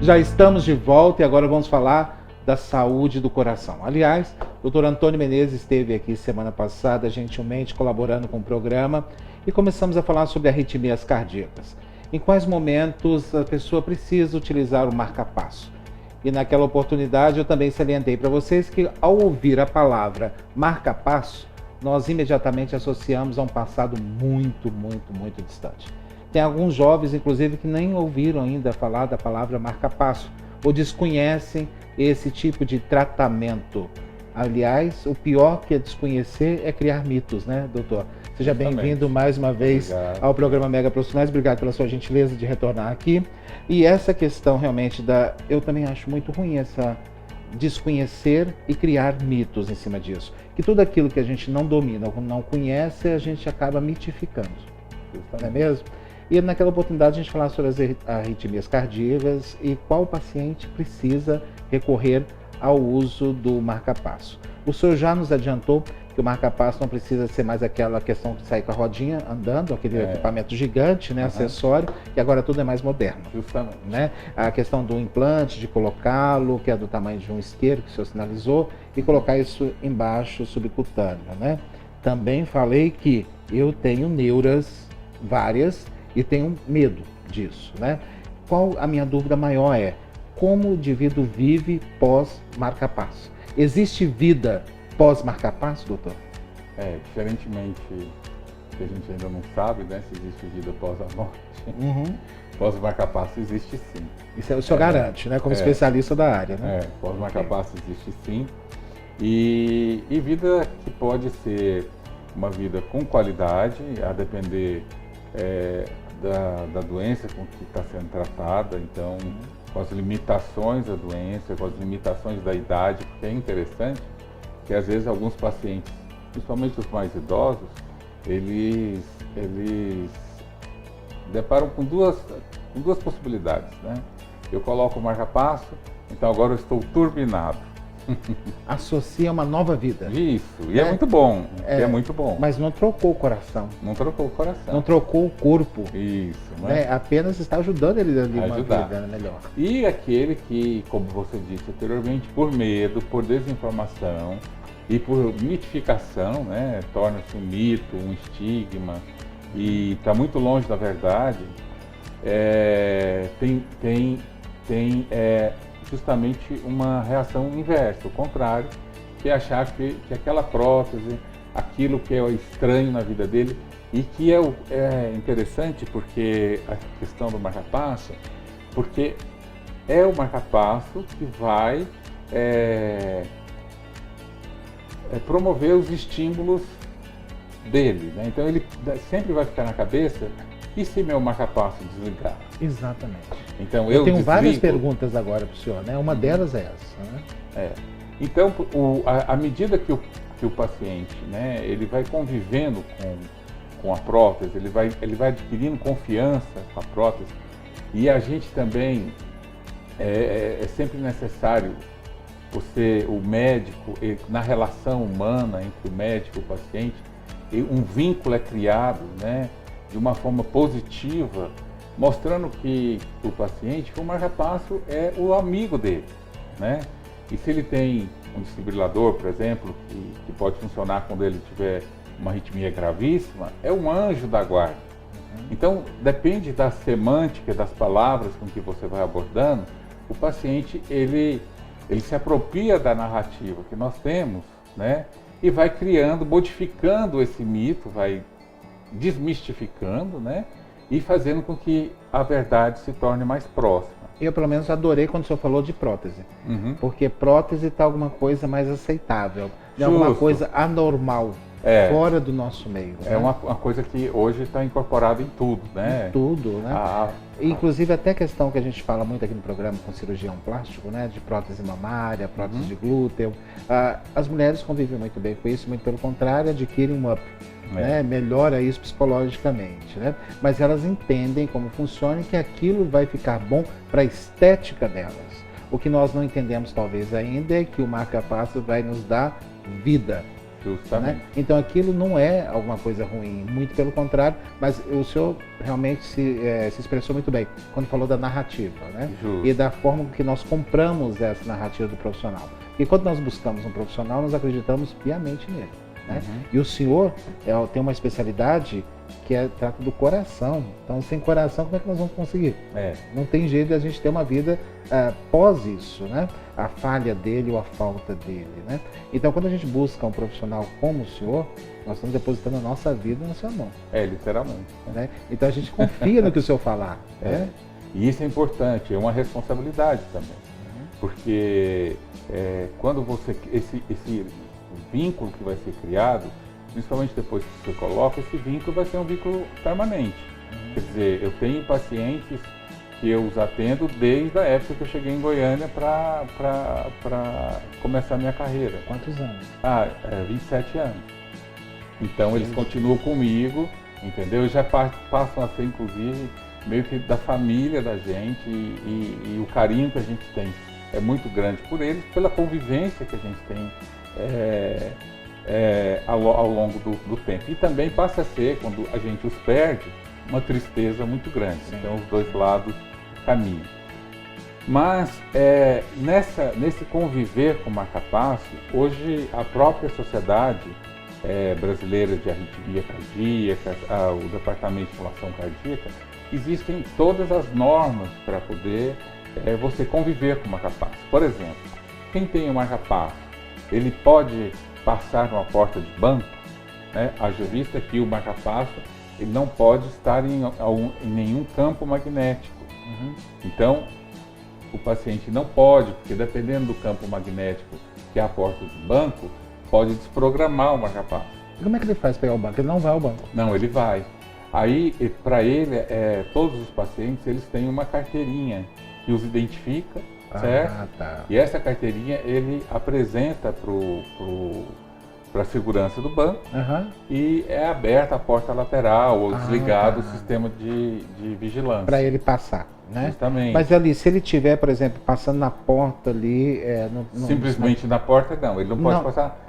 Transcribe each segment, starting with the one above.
Já estamos de volta e agora vamos falar da saúde do coração. Aliás, o Dr. Antônio Menezes esteve aqui semana passada, gentilmente colaborando com o programa, e começamos a falar sobre arritmias cardíacas. Em quais momentos a pessoa precisa utilizar o marca-passo? E naquela oportunidade eu também salientei para vocês que ao ouvir a palavra marca-passo, nós imediatamente associamos a um passado muito distante. Tem alguns jovens, inclusive, que nem ouviram ainda falar da palavra marca-passo ou desconhecem esse tipo de tratamento. Aliás, o pior que é desconhecer é criar mitos, né, doutor? Seja bem-vindo mais uma vez ao programa Mega Profissionais. Obrigado pela sua gentileza de retornar aqui. E essa questão realmente eu também acho muito ruim essa desconhecer e criar mitos em cima disso. Que tudo aquilo que a gente não domina ou não conhece, a gente acaba mitificando. Não é mesmo? E naquela oportunidade a gente falava sobre as arritmias cardíacas e qual paciente precisa recorrer ao uso do marca-passo. O senhor já nos adiantou que o marca-passo não precisa ser mais aquela questão de sair com a rodinha andando, aquele equipamento gigante, né, acessório, que agora tudo é mais moderno. Justamente. Né? A questão do implante, de colocá-lo, que é do tamanho de um isqueiro, que o senhor sinalizou, e colocar isso embaixo, subcutâneo. Né? Também falei que eu tenho neuras várias e tenho medo disso. Né? Qual a minha dúvida maior é, como o indivíduo vive pós-marca-passo? Existe vida pós-marca-passo, doutor? Diferentemente que a gente ainda não sabe, né, se existe vida após a morte, pós-marca-passo existe sim. Isso o senhor garante, né, como especialista da área, né? Pós-marca-passo existe sim. E vida que pode ser uma vida com qualidade, a depender da doença com que está sendo tratada, então com as limitações da doença, com as limitações da idade, porque é interessante que às vezes alguns pacientes, principalmente os mais idosos, eles deparam com duas possibilidades, né? Eu coloco o marca-passo, então agora eu estou turbinado. Associa uma nova vida. Isso, e é muito bom, é muito bom. Mas não trocou o coração. Não trocou o coração. Não trocou o corpo. Isso, né? Apenas está ajudando ele a uma vida melhor. E aquele que, como você disse anteriormente, por medo, por desinformação e por mitificação, né, torna-se um mito, um estigma e está muito longe da verdade, tem justamente uma reação inversa, o contrário, que é achar que aquela prótese, aquilo que é estranho na vida dele, e que é interessante porque a questão do marca-passo, porque é o marca-passo que vai promover os estímulos dele, né? Então ele sempre vai ficar na cabeça, e se meu marca-passo desligar? Exatamente. Então eu tenho várias perguntas agora para o senhor, né? Uma delas é essa. Né? Então, à medida que o paciente, né, ele vai convivendo com a prótese, ele vai adquirindo confiança com a prótese, e a gente também é sempre necessário o médico, na relação humana entre o médico e o paciente, um vínculo é criado, né, de uma forma positiva, mostrando que o paciente, que o marca-passo é o amigo dele, né? E se ele tem um desfibrilador, por exemplo, que pode funcionar quando ele tiver uma arritmia gravíssima, é um anjo da guarda. Então, depende da semântica, das palavras com que você vai abordando, o paciente, ele se apropria da narrativa que nós temos, né? E vai criando, modificando esse mito, vai desmistificando, né? E fazendo com que a verdade se torne mais próxima. Eu, pelo menos, adorei quando o senhor falou de prótese. Porque prótese está alguma coisa mais aceitável, alguma coisa anormal, fora do nosso meio. É uma coisa que hoje está incorporada em tudo, né? Em tudo, né? Inclusive, até a questão que a gente fala muito aqui no programa com cirurgião plástico, né? De prótese mamária, prótese de glúteo. As mulheres convivem muito bem com isso, muito pelo contrário, adquirem um up. Né? Melhora isso psicologicamente, né? Mas elas entendem como funciona e que aquilo vai ficar bom para a estética delas. O que nós não entendemos talvez ainda é que o marca-passo vai nos dar vida. Justamente. Né? Então aquilo não é alguma coisa ruim, muito pelo contrário, mas o senhor realmente se expressou muito bem quando falou da narrativa, né? Justo. E da forma que nós compramos essa narrativa do profissional. E quando nós buscamos um profissional, nós acreditamos piamente nele. Né? E o senhor tem uma especialidade que trata do coração. Então, sem coração, como é que nós vamos conseguir? Não tem jeito de a gente ter uma vida pós isso, né? A falha dele ou a falta dele, né? Então, quando a gente busca um profissional como o senhor, nós estamos depositando a nossa vida na sua mão. Literalmente. Né? Então, a gente confia no que o senhor falar. Né? E isso é importante, é uma responsabilidade também. Porque quando você... Esse vínculo que vai ser criado, principalmente depois que você coloca, esse vínculo vai ser um vínculo permanente. Quer dizer, eu tenho pacientes que eu os atendo desde a época que eu cheguei em Goiânia para começar a minha carreira. Quantos anos? 27 anos. Então eles continuam comigo, entendeu? E já passam a ser, inclusive, meio que da família da gente e o carinho que a gente tem é muito grande por eles, pela convivência que a gente tem ao longo do tempo. E também passa a ser, quando a gente os perde, uma tristeza muito grande. Sim. Então os dois lados caminham. Mas nesse conviver com o marca-passo, hoje a própria sociedade brasileira de arritmia cardíaca, o Departamento de Estimulação Cardíaca, existem todas as normas para poder você conviver com o marca-passo. Por exemplo, quem tem o marca-passo, ele pode passar numa porta de banco, né? Haja vista que o marca-passo ele não pode estar em nenhum campo magnético. Então, o paciente não pode, porque dependendo do campo magnético que é a porta de banco, pode desprogramar o marca-passo. E como é que ele faz para pegar o banco? Ele não vai ao banco? Não, ele vai. Aí, para ele, todos os pacientes, eles têm uma carteirinha que os identifica, certo? Tá. E essa carteirinha ele apresenta para a segurança do banco e é aberta a porta lateral ou desligado o sistema de vigilância. Para ele passar, né? Justamente. Mas ali, se ele estiver, por exemplo, passando na porta ali... simplesmente na porta não, ele não pode passar...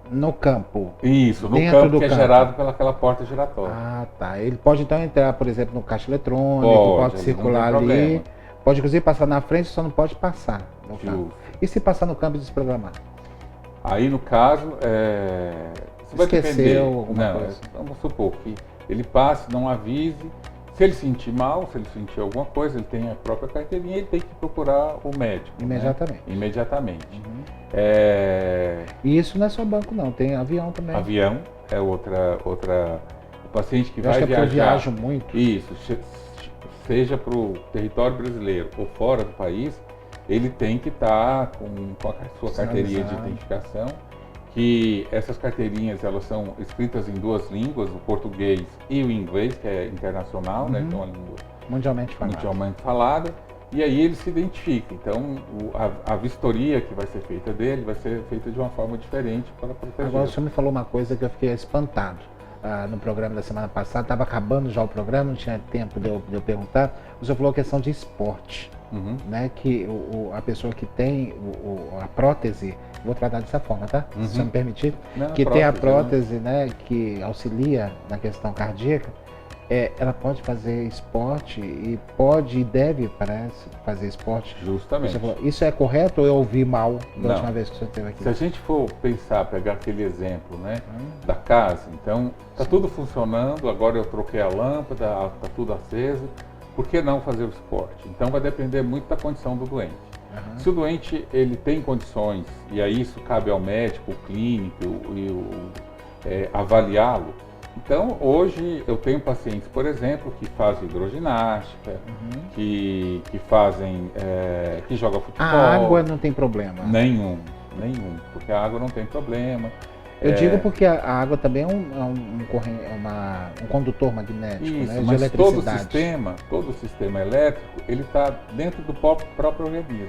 No campo. Isso, no campo que é gerado pelaquela porta giratória. Tá. Ele pode então entrar, por exemplo, no caixa eletrônico, pode circular ali... Pode, inclusive, passar na frente, só não pode passar no campo. E se passar no campo e desprogramar? Aí, no caso, você vai depender. Alguma coisa? Vamos supor que ele passe, não avise. Se ele sentir mal, se ele sentir alguma coisa, ele tem a própria carteirinha, ele tem que procurar o médico. Imediatamente. Né? Imediatamente. E isso não é só banco, não. Tem avião também. Avião é outra... O paciente que eu vai acho que viajar... eu viajo muito. Isso. Seja para o território brasileiro ou fora do país, ele tem que estar com a sua carteirinha de identificação, que essas carteirinhas elas são escritas em duas línguas, o português e o inglês, que é internacional, né, que é uma língua mundialmente falada, e aí ele se identifica. Então, a vistoria que vai ser feita dele vai ser feita de uma forma diferente para proteger. Agora, o senhor me falou uma coisa que eu fiquei espantado. No programa da semana passada, estava acabando já o programa, não tinha tempo de eu perguntar. O senhor falou a questão de esporte, né? Que a pessoa que tem a prótese, vou tratar dessa forma, tá? Se o senhor me permitir, tem a prótese, né? Que auxilia na questão cardíaca, ela pode fazer esporte e pode e deve, parece, fazer esporte. Justamente. Falou, isso é correto ou eu ouvi mal da última vez que o senhor esteve aqui? Se a gente for pensar, pegar aquele exemplo, né, da casa, então está tudo funcionando, agora eu troquei a lâmpada, está tudo aceso, por que não fazer o esporte? Então vai depender muito da condição do doente. Se o doente ele tem condições, e aí isso cabe ao médico, o clínico avaliá-lo. Então, hoje eu tenho pacientes, por exemplo, que fazem hidroginástica, que fazem, que jogam futebol. A água não tem problema? Nenhum, porque a água não tem problema. Eu digo porque a água também é um condutor magnético, isso, né, de mas eletricidade. todo o sistema elétrico, ele está dentro do próprio organismo.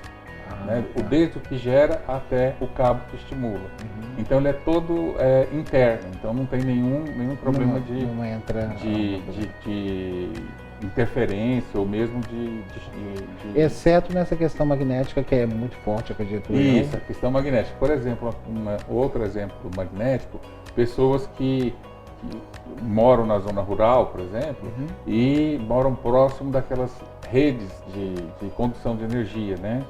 Né? O desde que gera até o cabo que estimula. Então ele é todo interno, então não tem nenhum problema interferência ou mesmo Exceto nessa questão magnética, que é muito forte, acredito eu. Isso, a questão magnética. Por exemplo, outro exemplo magnético, pessoas que moram na zona rural, por exemplo, e moram próximo daquelas redes de condução de energia, né?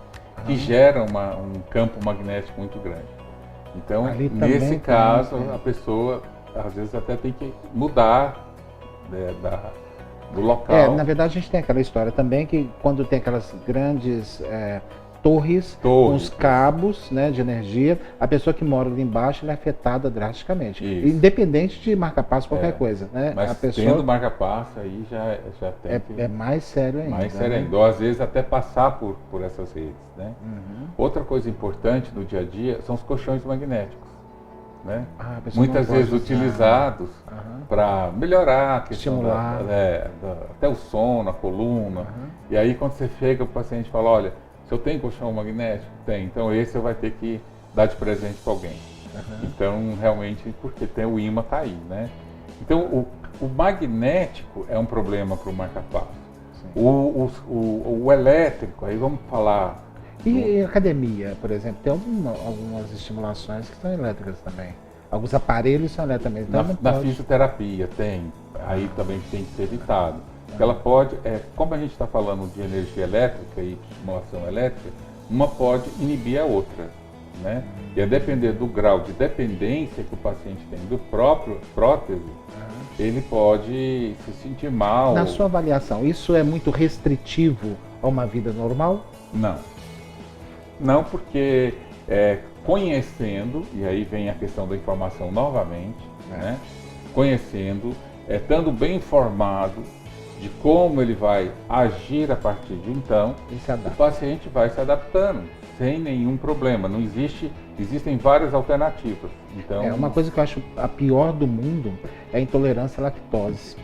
Que geram um campo magnético muito grande. Então, nesse caso, a pessoa às vezes até tem que mudar, né, do local. Na verdade, a gente tem aquela história também que quando tem aquelas grandes torres com os cabos, né, de energia, a pessoa que mora ali embaixo ela é afetada drasticamente. Isso. Independente de marca-passo, qualquer coisa. Né? Mas a pessoa tendo marca-passo aí já tem é mais sério ainda. Mais sério ainda. Ou às vezes até passar por essas redes. Né? Outra coisa importante no dia a dia são os colchões magnéticos. Né? Muitas vezes utilizados para melhorar a questão até o sono, a coluna. E aí quando você chega, o paciente fala, olha, se eu tenho colchão magnético? Tem. Então esse eu vai ter que dar de presente para alguém. Então realmente, porque o ímã está aí. Né? Então o magnético é um problema para o marca-passo. O elétrico, aí vamos falar... E academia, por exemplo, tem algumas estimulações que são elétricas também. Alguns aparelhos são elétricos também. Então na fisioterapia tem, aí também tem que ser evitado. Porque ela pode, como a gente está falando de energia elétrica e estimulação elétrica, uma pode inibir a outra. Né? E a depender do grau de dependência que o paciente tem do próprio prótese, ele pode se sentir mal. Na sua avaliação, isso é muito restritivo a uma vida normal? Não. Não, porque conhecendo, e aí vem a questão da informação novamente, né? Conhecendo, estando bem informado de como ele vai agir a partir de então, o paciente vai se adaptando sem nenhum problema. Não existem várias alternativas. Então, uma coisa que eu acho a pior do mundo é a intolerância à lactose.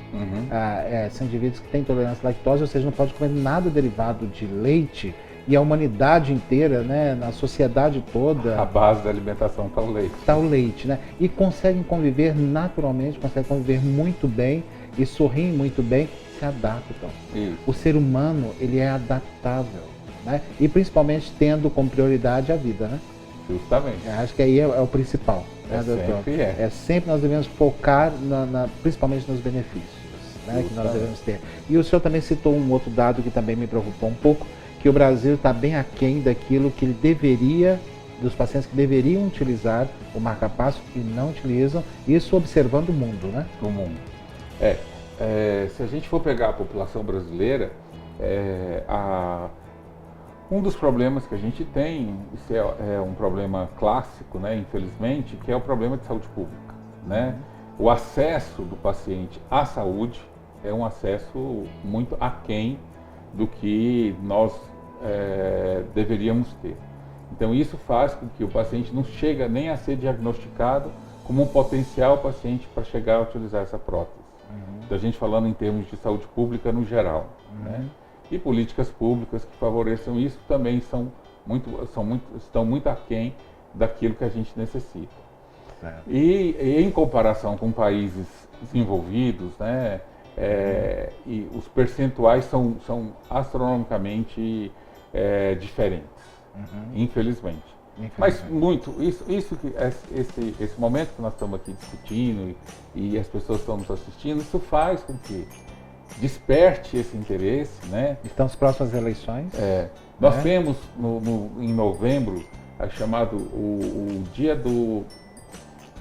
São indivíduos que têm intolerância à lactose, ou seja, não pode comer nada derivado de leite. E a humanidade inteira, né, na sociedade toda... A base da alimentação está o leite. Está o leite, né? E conseguem conviver naturalmente, conseguem conviver muito bem e sorriem muito bem, se adaptam. Isso. O ser humano, ele é adaptável, né? E principalmente tendo como prioridade a vida, né? Justamente. Acho que aí é o principal, né, doutor? Sempre sempre nós devemos focar, principalmente nos benefícios, né, que nós devemos ter. E o senhor também citou um outro dado que também me preocupou um pouco, que o Brasil está bem aquém daquilo que ele deveria, dos pacientes que deveriam utilizar o marca-passo e não utilizam, isso observando o mundo, né? O mundo. Se a gente for pegar a população brasileira, um dos problemas que a gente tem, isso é um problema clássico, né, infelizmente, que é o problema de saúde pública. Né? O acesso do paciente à saúde é um acesso muito aquém do que nós deveríamos ter. Então isso faz com que o paciente não chega nem a ser diagnosticado como um potencial paciente para chegar a utilizar essa prótese. Então a gente falando em termos de saúde pública no geral. Né? E políticas públicas que favoreçam isso também estão muito aquém daquilo que a gente necessita. E em comparação com países desenvolvidos, né, e os percentuais são astronomicamente diferentes, infelizmente. Mas muito, esse momento que nós estamos aqui discutindo e as pessoas estão nos assistindo, isso faz com que desperte esse interesse, né? Estão as próximas eleições. Nós temos em novembro chamado o dia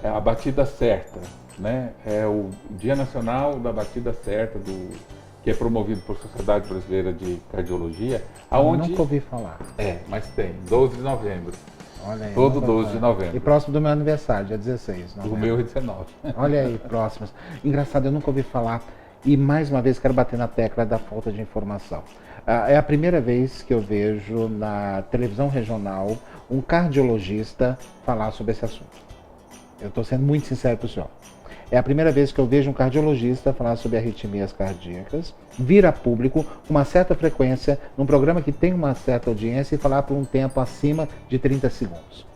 a batida certa, né? É o Dia Nacional da Batida Certa, que é promovido por Sociedade Brasileira de Cardiologia, aonde nunca ouvi falar. Mas tem, 12 de novembro. Olha aí, todo 12 de novembro. E próximo do meu aniversário, dia 16. Do meu é 19. Olha aí, próximos. Engraçado, eu nunca ouvi falar. E mais uma vez quero bater na tecla da falta de informação. É a primeira vez que eu vejo na televisão regional um cardiologista falar sobre esse assunto. Eu estou sendo muito sincero para o senhor. É a primeira vez que eu vejo um cardiologista falar sobre arritmias cardíacas, vir a público com uma certa frequência, num programa que tem uma certa audiência e falar por um tempo acima de 30 segundos.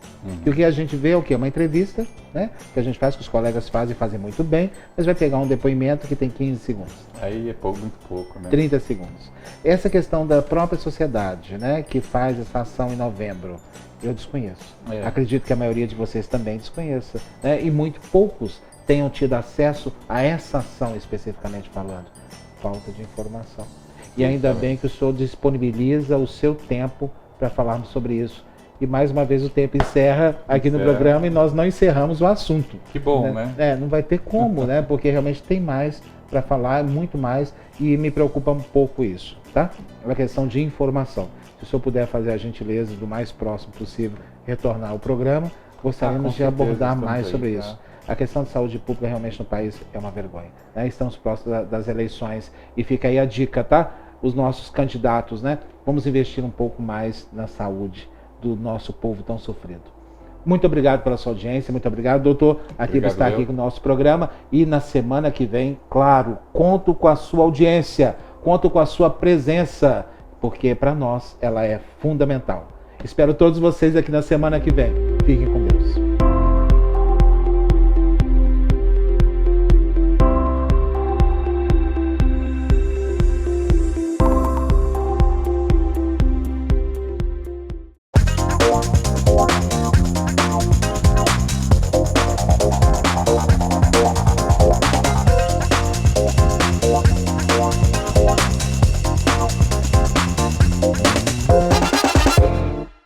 E o que a gente vê é o quê? Uma entrevista, né? Que a gente faz, que os colegas fazem muito bem, mas vai pegar um depoimento que tem 15 segundos. Aí é pouco, muito pouco, né? 30 segundos. Essa questão da própria sociedade, né? Que faz essa ação em novembro, eu desconheço. Acredito que a maioria de vocês também desconheça, né? E muito poucos tenham tido acesso a essa ação especificamente falando. Falta de informação. E ainda bem que o senhor disponibiliza o seu tempo para falarmos sobre isso. E mais uma vez o tempo encerra aqui no programa e nós não encerramos o assunto. Que bom, né? Não vai ter como, né? Porque realmente tem mais para falar, muito mais, e me preocupa um pouco isso, tá? É uma questão de informação. Se o senhor puder fazer a gentileza do mais próximo possível, retornar ao programa, gostaríamos de abordar mais sobre isso. A questão de saúde pública realmente no país é uma vergonha, né? Estamos próximos das eleições e fica aí a dica, tá? Os nossos candidatos, né? Vamos investir um pouco mais na saúde do nosso povo tão sofrido. Muito obrigado pela sua audiência, muito obrigado, doutor, por estar aqui com o nosso programa. E na semana que vem, claro, conto com a sua audiência, conto com a sua presença, porque para nós ela é fundamental. Espero todos vocês aqui na semana que vem. Fiquem com Deus.